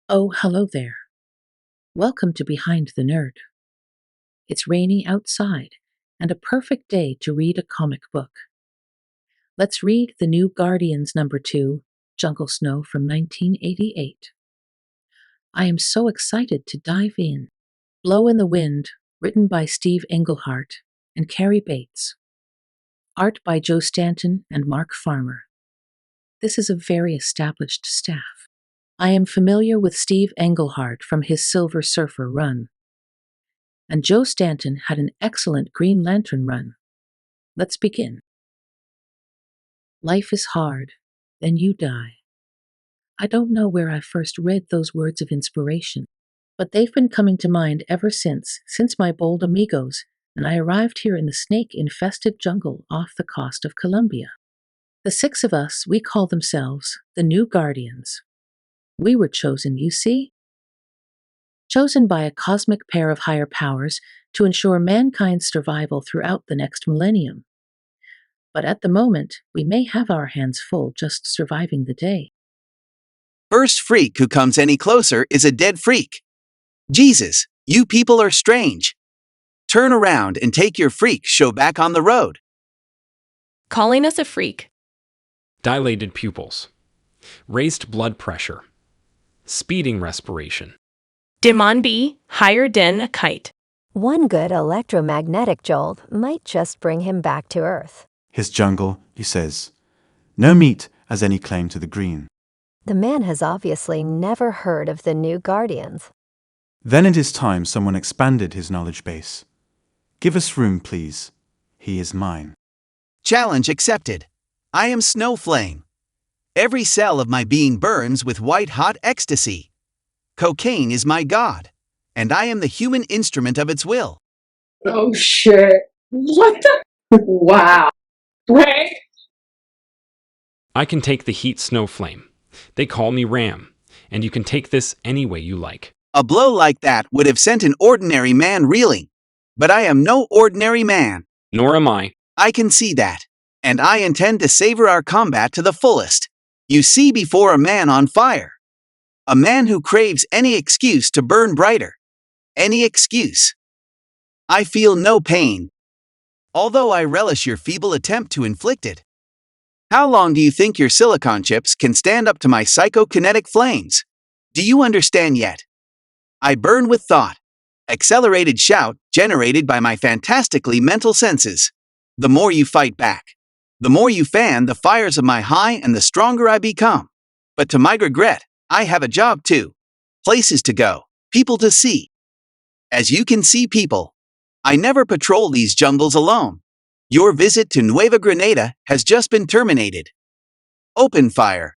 Oh, hello there. Welcome to Behind the Nerd. It's rainy outside and a perfect day to read a comic book. Let's read The New Guardians #2, Jungle Snow from 1988. I am so excited to dive in. Blow in the Wind, written by Steve Englehart and Cary Bates. Art by Joe Stanton and Mark Farmer. This is a very established staff. I am familiar with Steve Englehart from his Silver Surfer run. And Joe Stanton had an excellent Green Lantern run. Let's begin. Life is hard, then you die. I don't know where I first read those words of inspiration, but they've been coming to mind ever since my bold amigos and I arrived here in the snake-infested jungle off the coast of Colombia. The six of us, we call themselves the New Guardians. We were chosen, you see? Chosen by a cosmic pair of higher powers to ensure mankind's survival throughout the next millennium. But at the moment, we may have our hands full just surviving the day. First freak who comes any closer is a dead freak. Jesus, you people are strange. Turn around and take your freak show back on the road. Calling us a freak. Dilated pupils. Raised blood pressure. Speeding respiration. Dimon B, higher than a kite. One good electromagnetic jolt might just bring him back to Earth. His jungle, he says. No meat has any claim to the green. The man has obviously never heard of the New Guardians. Then it is time someone expanded his knowledge base. Give us room, please. He is mine. Challenge accepted. I am Snowflame. Every cell of my being burns with white-hot ecstasy. Cocaine is my god, and I am the human instrument of its will. Oh shit. What the? Wow. Wait. I can take the heat Snowflame. They call me Ram, and you can take this any way you like. A blow like that would have sent an ordinary man reeling. But I am no ordinary man. Nor am I. I can see that, and I intend to savor our combat to the fullest. You see before a man on fire. A man who craves any excuse to burn brighter. Any excuse. I feel no pain, although I relish your feeble attempt to inflict it. How long do you think your silicon chips can stand up to my psychokinetic flames? Do you understand yet? I burn with thought. Accelerated shout generated by my fantastically mental senses. The more you fight back, the more you fan the fires of my high and the stronger I become. But to my regret, I have a job too. Places to go, people to see. As you can see, people, I never patrol these jungles alone. Your visit to Nueva Granada has just been terminated. Open fire.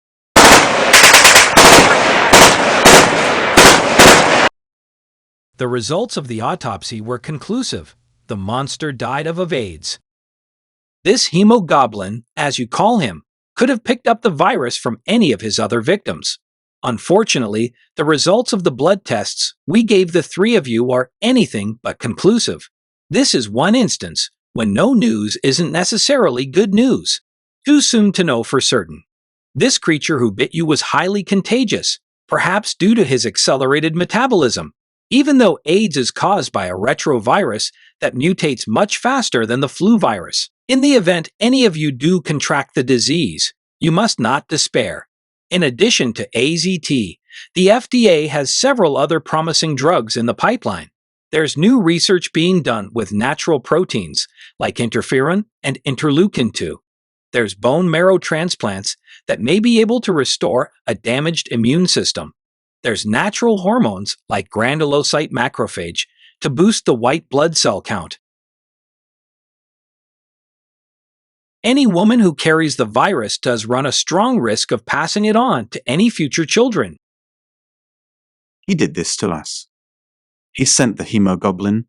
The results of the autopsy were conclusive. The monster died of AIDS. This hemogoblin, as you call him, could have picked up the virus from any of his other victims. Unfortunately, the results of the blood tests we gave the three of you are anything but conclusive. This is one instance when no news isn't necessarily good news. Too soon to know for certain. This creature who bit you was highly contagious, perhaps due to his accelerated metabolism, even though AIDS is caused by a retrovirus that mutates much faster than the flu virus. In the event any of you do contract the disease, you must not despair. In addition to AZT, the FDA has several other promising drugs in the pipeline. There's new research being done with natural proteins like interferon and interleukin-2. There's bone marrow transplants that may be able to restore a damaged immune system. There's natural hormones like granulocyte macrophage to boost the white blood cell count. Any woman who carries the virus does run a strong risk of passing it on to any future children. He did this to us. He sent the hemogoblin.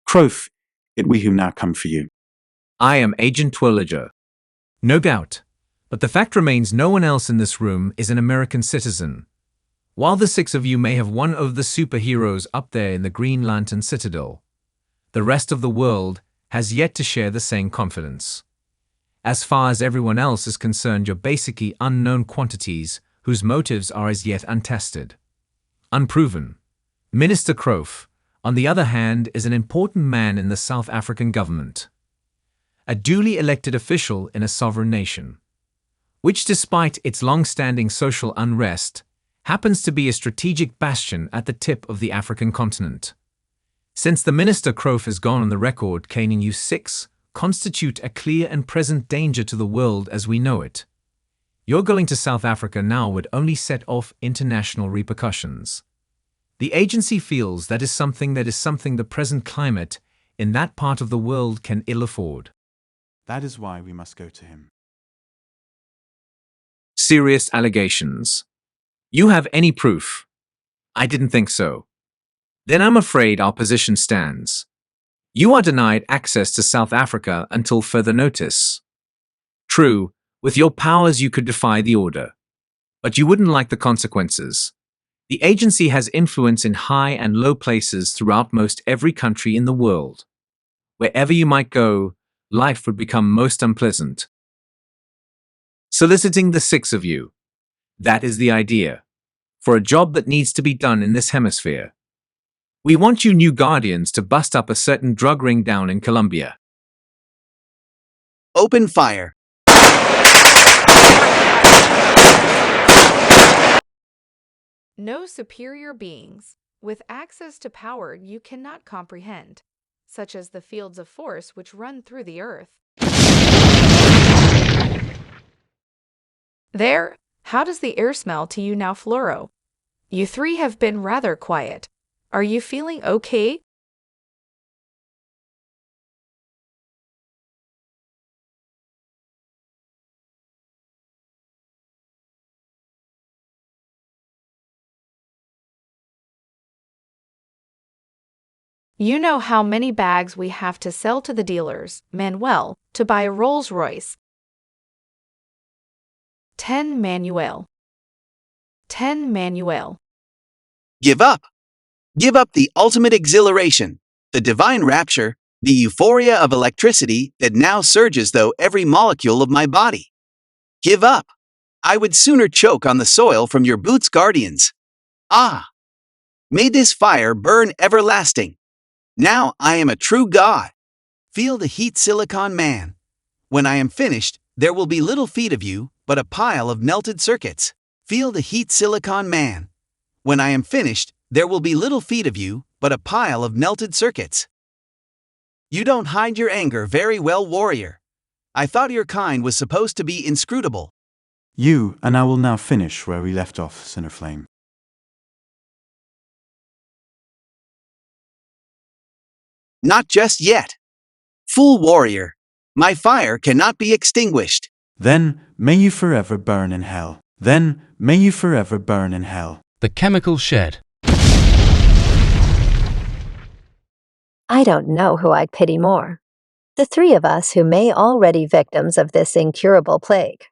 Croth, it we who now come for you. I am Agent Twilliger. No doubt. But the fact remains no one else in this room is an American citizen. While the six of you may have one of the superheroes up there in the Green Lantern Citadel, the rest of the world has yet to share the same confidence. As far as everyone else is concerned, you're basically unknown quantities whose motives are as yet untested. unproven. Minister Crowth, on the other hand, is an important man in the South African government, a duly elected official in a sovereign nation, which despite its long-standing social unrest, happens to be a strategic bastion at the tip of the African continent. Since the Minister Crowth has gone on the record claiming you six constitute a clear and present danger to the world as we know it, your going to South Africa now would only set off international repercussions. The agency feels that is something the present climate in that part of the world can ill afford. That is why we must go to him. Serious allegations. You have any proof? I didn't think so. Then I'm afraid our position stands. You are denied access to South Africa until further notice. True, with your powers you could defy the order. But you wouldn't like the consequences. The agency has influence in high and low places throughout most every country in the world. Wherever you might go, life would become most unpleasant. Soliciting the six of you. That is the idea. For a job that needs to be done in this hemisphere. We want you new guardians to bust up a certain drug ring down in Colombia. Open fire. No superior beings, with access to power you cannot comprehend, such as the fields of force which run through the earth. There, how does the air smell to you now, Floro? You three have been rather quiet. Are you feeling okay? You know how many bags we have to sell to the dealers, Manuel, to buy a Rolls-Royce. 10 Manuel. 10 Manuel. Give up. Give up the ultimate exhilaration, the divine rapture, the euphoria of electricity that now surges through every molecule of my body. Give up. I would sooner choke on the soil from your boots, guardians. Ah! May this fire burn everlasting. Now I am a true god. Feel the heat, Silicon Man. When I am finished, there will be little feet of you, but a pile of melted circuits. Feel the heat, Silicon Man. When I am finished, there will be little feet of you, but a pile of melted circuits. You don't hide your anger very well, warrior. I thought your kind was supposed to be inscrutable. You and I will now finish where we left off, Sinnerflame. Not just yet. Fool warrior, my fire cannot be extinguished. Then may you forever burn in hell. Then may you forever burn in hell. The Chemical Shed. I don't know who I'd pity more. The three of us who may already victims of this incurable plague,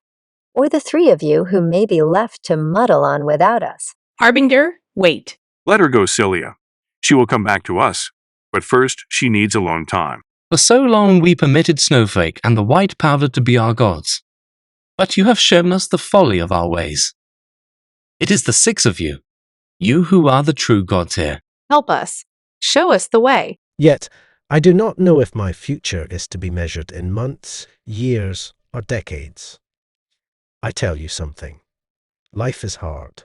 or the three of you who may be left to muddle on without us. Harbinger, wait. Let her go, Cilia. She will come back to us. But first, she needs alone time. For so long we permitted Snowflake and the white powder to be our gods. But you have shown us the folly of our ways. It is the six of you, you who are the true gods here. Help us. Show us the way. Yet, I do not know if my future is to be measured in months, years, or decades. I tell you something. Life is hard.